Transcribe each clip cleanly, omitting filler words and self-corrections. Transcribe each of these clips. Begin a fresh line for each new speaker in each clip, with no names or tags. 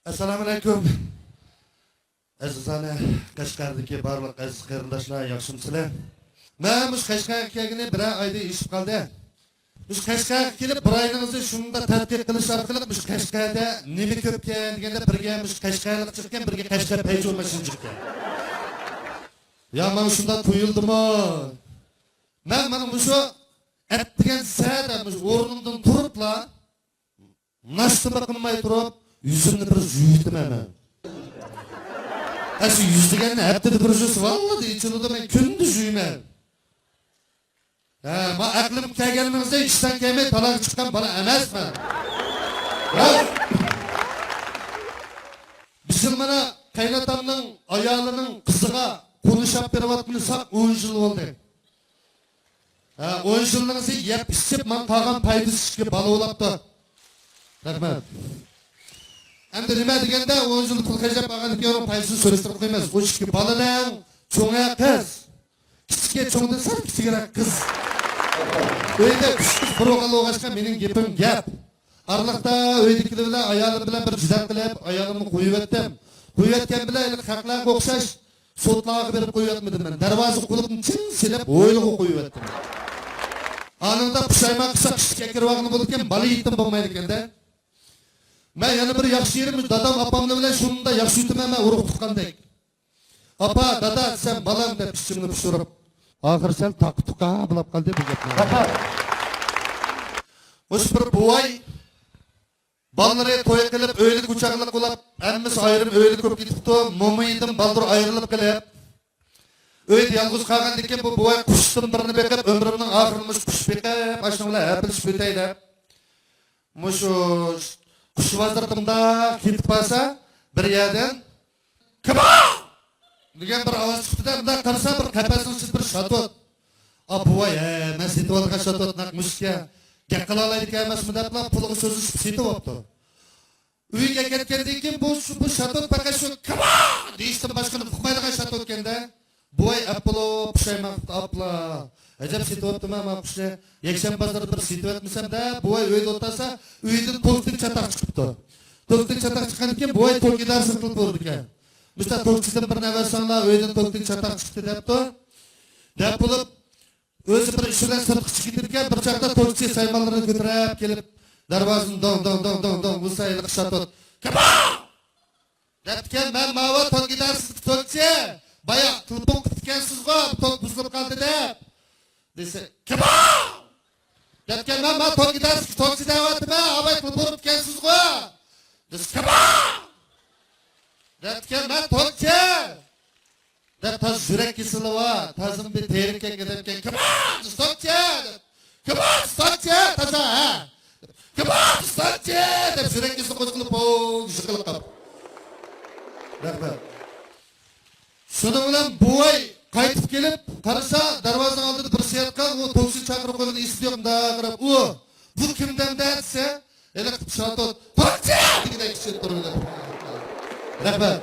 Assalomu alaykum. Azizane Qashqardagi barliq aziz qarindoshlar, yaxshimisizlar? Men bu Qashqarga kelgani bir oyda eshib qoldi. Bu Qashqarga kelib bir oyingizni shunda tadqiq qilish orqali bu Qashqarda nima ko'pkan deganda birga bu Qashqarlik chiqqan, birga Qashqar payjurmashin chiqqan. Ya men shunda tuyuldimmi? Men mana shu atdigan saat o'rnimdan turibla nashta qilmay turib yüzümni bir yuydim hemen. Şu yüz deganni haftada bir yuz, vallahi ichida men kunduz yuyman. Ma aqlim kelganimizda ishdan kelmay talaq chiqqan bola emasman. Bizim mana qaynotamning ayolining qiziga qo'lishab beryapmisak 10 yil bo'ldi. 10 yilning yeb ichib men qolgan paydasiga bola bo'libdi. Rahmat. Endi nima deganda 10 yil pul qajab olgan ekan, paysini so'rashtirib qo'ymas. Bu ishki bolalar cho'nga qiz. Kichikka cho'ngdan sal kichikroq qiz. Uyda kuchsiz bir o'g'il o'g'ashqa mening gapim gap. Arliqda uydagilar bilan ayolim bilan bir jidal qilib, ayolimni qo'yib etdim. Qo'yib etgan bilan haqlarga o'xshash sotlarga berib qo'yatmadim men. Darvoza qulibni chin silib, o'yliga qo'yib etdim. Anında pushayma qilsa kichikka kirib olgan bo'lgan, bola yetim bo'lmaydi ekanda. Ben yana bir yaxshi yerim, dadam apamla bilan shunda yaxshi yutman, men urug' tuqqandek. Apa, dada, sen balam deb ishimni pishirib, oxir sen taq-tuqa bilib qoldi bu gapni. O'sha bir buvay balları to'y qilib, o'ylik uchoqliq bo'lib, hammasi ayrim o'ylik ko'p ketibdi, mo'midim baldir ayrilib qilib. Uyda yalnız qolgan ekan bu buvay qushdan birini bekib, umrimning oxirini qush bekib, ashunlar hapilishib o'taydi. Mushu kuş vazirtimda ketib qolsa bir yerdan kaba degan bir ovoz chiqdi-da, bunday qarasa bir qafasning bir shatot. Voy, men setib olgan shatot naqmushga gap qila oladi ekanmasmi deb pulga so'zishib setib olibdi. Uyga ketgandan keyin bu shatot faqat shu kaba deyishdan boshqani uqmaydigan shatot ekanda. Voy, aplo pushaymoqda apla. Acaba situatımı ama kuşa yakşam pazarda bir situat misamda bu ay uyda otursa uydan toktin çatak çıkıptı. Toktin çatak çıkan ki bu ay tokidar sırtılıp oldu ki. Mesela tokçiden bir never sonra uydan toktin çatak çıktı depti. Dep bulup özü bir işinden sırtı çıkıtırken bir çakta tokçi saymalarını götürüp gelip darvazını don bu sayılık şatot. Kaba! Depken ben mava tokidar tokçi bayağı tılpuk tükensiz var tok buzulup kaldı dep. Dese, kaba! Depken ben tok gidersin, tokçi davetime, abay kılbırıp gelsiz koya. Dese, kaba! Depken ben tokçi! Dep taz yürek kesili var, tazım bir tehrikken gidepken, kaba! Dese, tokçi! Kaba! Tokçi! Taza ha! Kaba! Tokçi! Dep yürek kesili koşkılıp, şıkılıp kap. Rahmet. Şunu bilen bu ay qaytib kelib, qarasa darvozaning oldida bir siyatgan, u to'g'ri chaqirib qo'ygan eshitib yo'qda qarab, bu kimdan desa, yana shatot, "To'g'ri!" degan kishi turibdi. Rahmat.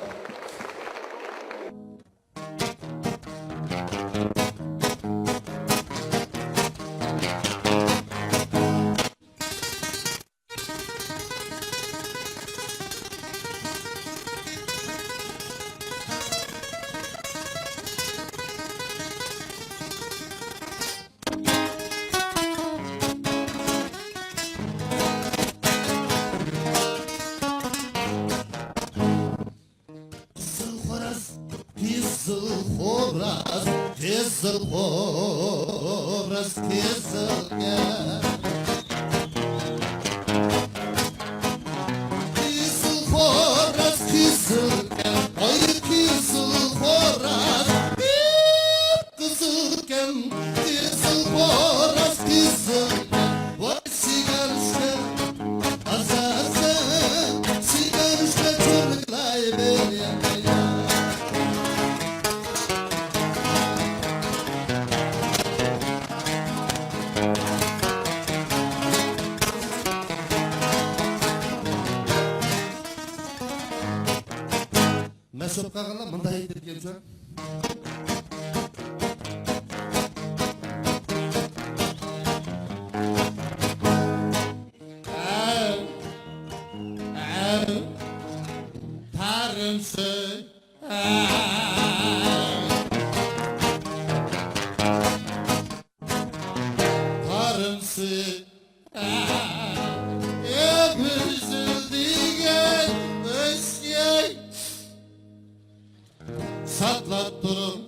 Kızıl horaz kızıl gel. Kızıl horaz kızıl gel. Ay kızıl horaz kızıl gel. Kızıl horaz kızıl gel. Vay sigar işte azazı sigar işte çocuklar böyle. Mesut Kağan'la mında heydir gençler. karımsın karımsın hep üzüldüğün özgür satlat durum